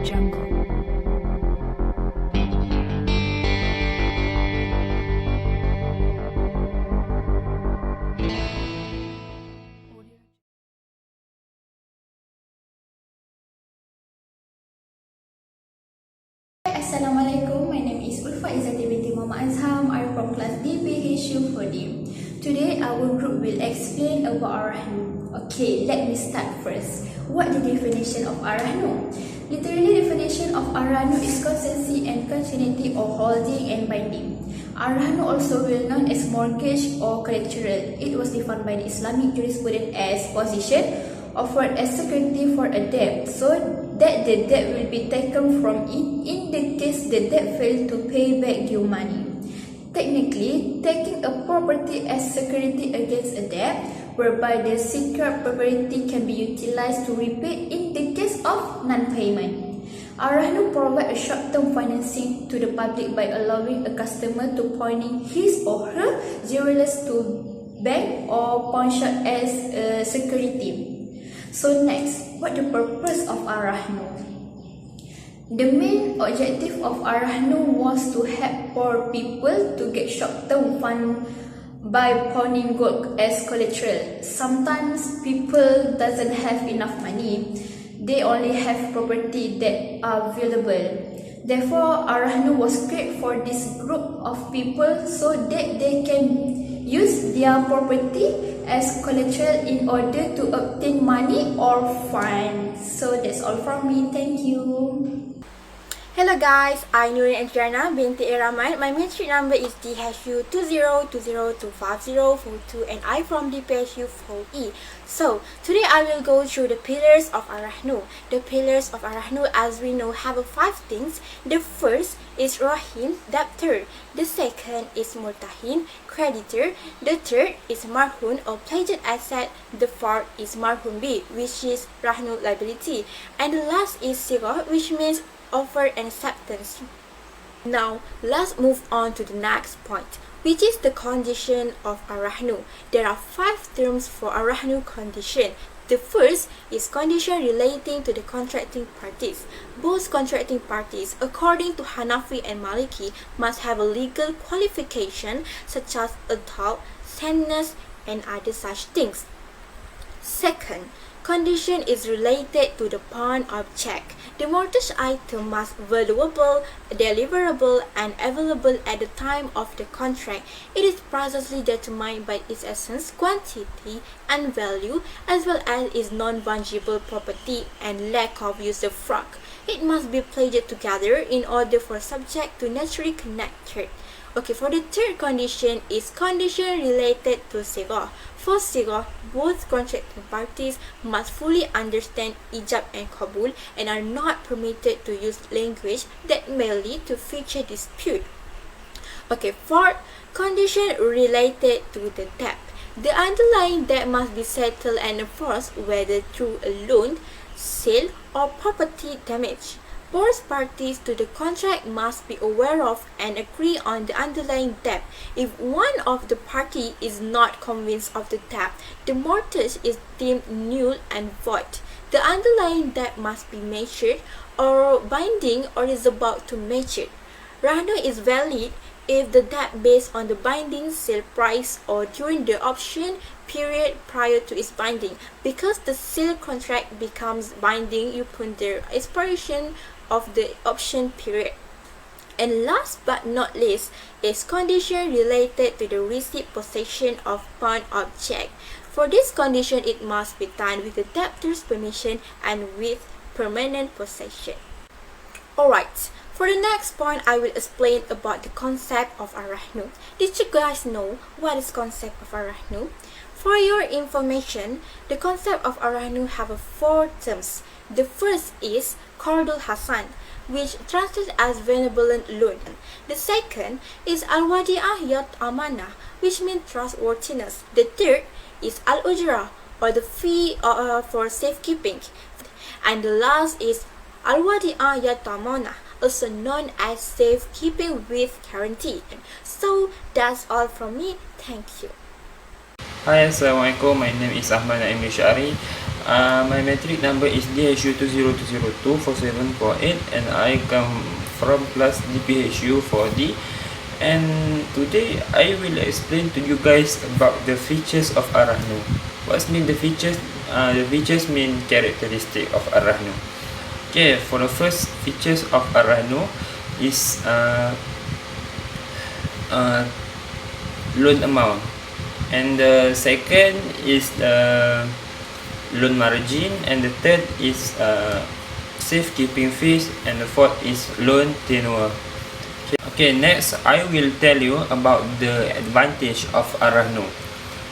Assalamualaikum, my name is Ulfa Izzati binti Muhammad Azham. I'm from class DPHU 4D. Today our group will explain about Ar-Rahnu. Okay, let me start first. What the definition of Ar-Rahnu? Literally, definition of Ar-Rahnu is constancy and continuity of holding and binding. Ar-Rahnu, also well known as mortgage or collateral. It was defined by the Islamic jurisprudence as position offered as security for a debt, so that the debt will be taken from it in the case the debt failed to pay back due money. Technically, taking a property as security against a debt, whereby the secured property can be utilized to repay in the case of non-payment. Ar-Rahnu provides a short-term financing to the public by allowing a customer to pointing his or her jewelers to bank or pawn shop as security. So next, what the purpose of Ar-Rahnu? The main objective of Ar-Rahnu was to help poor people to get short-term fund by pawning gold as collateral. Sometimes people doesn't have enough money. They only have property that are available. Therefore, Ar-Rahnu was created for this group of people so that they can use their property as collateral in order to obtain money or funds. So that's all from me. Thank you. Hello guys, I'm Nurin Adriana binti Iraman. My matric number is DHU 2020250242 and I'm from DPHU 4E. So, today I will go through the pillars of Ar-Rahnu. The pillars of Ar-Rahnu, as we know, have 5 things. The first is Rahim, debtor. The second is Murtahin, creditor. The third is Marhun or pledged asset. The fourth is Marhun B, which is Rahnu liability. And the last is Sigah, which means offer and acceptance. Now, let's move on to the next point, which is the condition of Ar-Rahnu. There are 5 terms for Ar-Rahnu condition. The first is condition relating to the contracting parties. Both contracting parties, according to Hanafi and Maliki, must have a legal qualification such as adult, sameness, and other such things. Second, condition is related to the pawn of check. The mortgage item must be valuable, deliverable, and available at the time of the contract. It is precisely determined by its essence, quantity, and value, as well as its non-fungible property and lack of usufruct. It must be pledged together in order for subject to naturally connected. Okay, for the third condition is condition related to Sigah. For Sigah, both contracting parties must fully understand ijab and qabul and are not permitted to use language that may lead to future dispute. Okay, fourth, condition related to the debt. The underlying debt must be settled and enforced whether through a loan, sale, or property damage. Both parties to the contract must be aware of and agree on the underlying debt. If one of the party is not convinced of the debt, the mortgage is deemed null and void. The underlying debt must be matured or binding or is about to mature. Rahnu is valid if the debt based on the binding sale price or during the option period prior to its binding, because the sale contract becomes binding upon the expiration of the option period. And last but not least is condition related to the receipt possession of pawn object. For this condition, it must be done with the debtor's permission and with permanent possession. Alright, for the next point, I will explain about the concept of Ar-Rahnu. Did you guys know what is concept of Ar-Rahnu? For your information, the concept of Ar-Rahnu have 4 terms. The first is Qardul Hasan, which translates as benevolent loan. The second is Al-Wadi'ah Yat Amanah, which means trustworthiness. The third is Al-Ujra, or the fee for safekeeping. And the last is Al-Wadi'ah Yat Amanah, also known as safekeeping with guarantee. So that's all from me. Thank you. Hi, Assalamualaikum. My name is Ahmad Naim Syari. My metric number is DHU2020247448 and I come from class DPHU4D. And today I will explain to you guys about the features of Ar-Rahnu. What's mean the features? The features mean characteristic of Ar-Rahnu. Okay, for the first features of Ar-Rahnu is loan amount, and the second is the loan margin, and the third is safekeeping fees, and the fourth is loan tenure. Okay, next I will tell you about the advantage of Ar-Rahnu.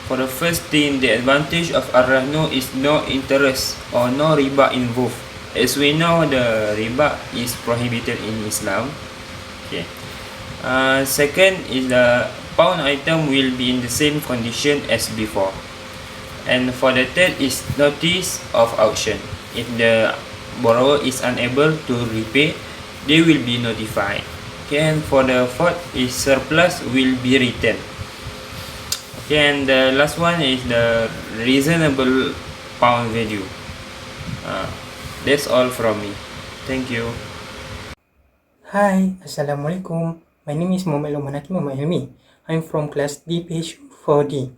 For the first thing, the advantage of Ar-Rahnu is no interest or no riba involved. As we know, the riba is prohibited in Islam. Okay. Second is the pawn item will be in the same condition as before. And for the third is notice of auction. If the borrower is unable to repay, they will be notified. Okay, and for the fourth is surplus will be returned. Okay, and the last one is the reasonable pound value. That's all from me. Thank you. Hi, Assalamualaikum. My name is Muhammad Lumanaki Muhammad Helmi. I'm from class DPHU4D.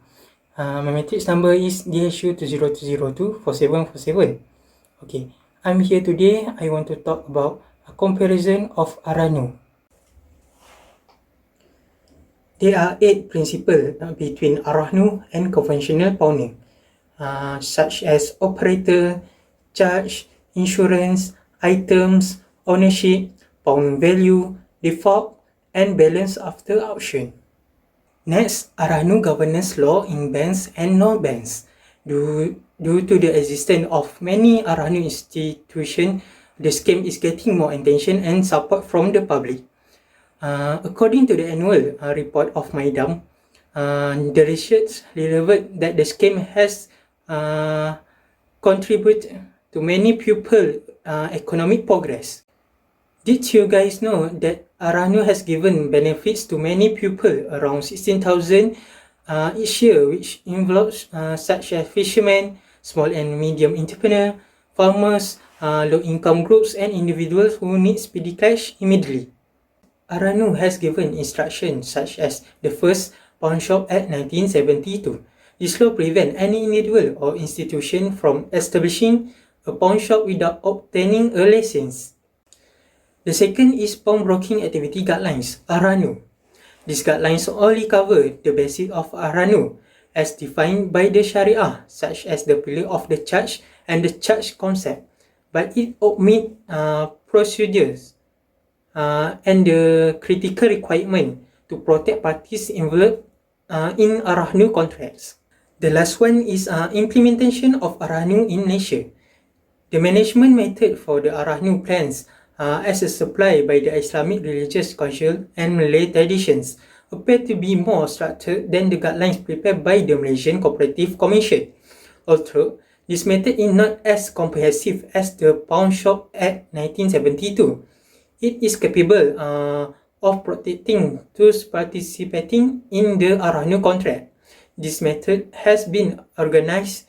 My matrix number is DHU2020247447. Okay, I'm here today. I want to talk about a comparison of Ar-Rahnu. There are 8 principles between Ar-Rahnu and conventional pounding, such as operator, charge, insurance, items, ownership, pound value, default, and balance after auction. Next, Ar-Rahnu governance law in banks and non-banks. Due to the existence of many Ar-Rahnu institutions, the scheme is getting more attention and support from the public. According to the annual report of MyDam, the research revealed that the scheme has contributed to many people economic progress. Did you guys know that Ar-Rahnu has given benefits to many people, around 16,000 each year, which involves such as fishermen, small and medium entrepreneurs, farmers, low-income groups, and individuals who need speedy cash immediately. Ar-Rahnu has given instructions such as the first pawn shop at 1972. This law prevents any individual or institution from establishing a pawn shop without obtaining a license. The second is pawnbroking activity guidelines, Ar-Rahnu. These guidelines only cover the basics of Ar-Rahnu as defined by the Sharia, such as the pillar of the charge and the charge concept, but it omits procedures and the critical requirement to protect parties involved in Ar-Rahnu contracts. The last one is implementation of Ar-Rahnu in Malaysia. The management method for the Ar-Rahnu plans as a supply by the Islamic Religious Council and Malay traditions appear to be more structured than the guidelines prepared by the Malaysian Cooperative Commission. Although this method is not as comprehensive as the Pawn Shop Act 1972, it is capable of protecting those participating in the Ar-Rahnu contract. This method has been organized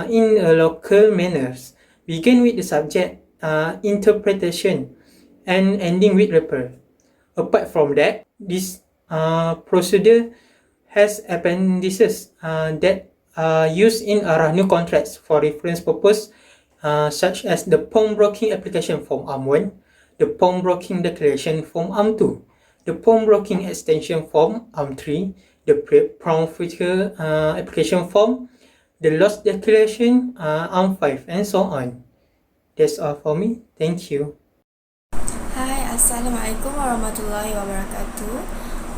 in a local manners, begin with the subject interpretation and ending with repair. Apart from that, this procedure has appendices that are used in Ar-Rahnu contracts for reference purpose, such as the pawnbroking application form ARM1, the pawnbroking declaration form ARM2, the pawnbroking extension form ARM3, the pawn future application form, the loss declaration ARM5, and so on. That's all for me. Thank you. Hi, Assalamualaikum warahmatullahi wabarakatuh.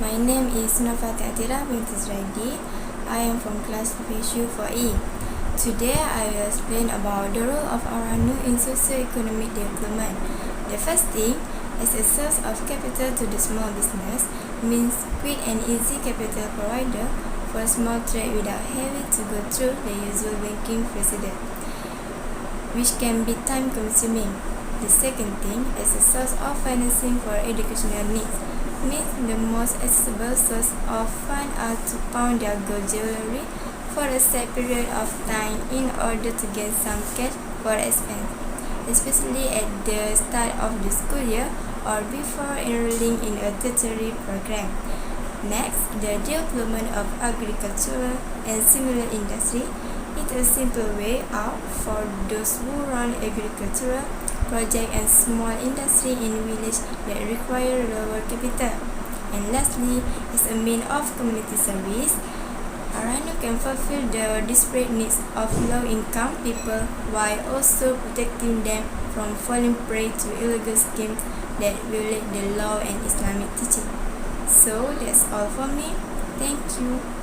My name is Nafati Atira binti Zraidi. I am from class PHU4E. Today I will explain about the role of Ar-Rahnu in socio-economic development. The first thing is a source of capital to the small business, means quick and easy capital provider for small trade without having to go through the usual banking procedure, which can be time consuming. The second thing is a source of financing for educational needs, means the most accessible source of funds are to pawn their gold jewelry for a set period of time in order to get some cash for expense, especially at the start of the school year or before enrolling in a tertiary program. Next, the development of agricultural and similar industry is a simple way out for those who run agricultural project and small industry in villages that require lower capital. And lastly, as a means of community service, Ar-Rahnu can fulfill the disparate needs of low-income people while also protecting them from falling prey to illegal schemes that violate the law and Islamic teaching. So that's all for me. Thank you.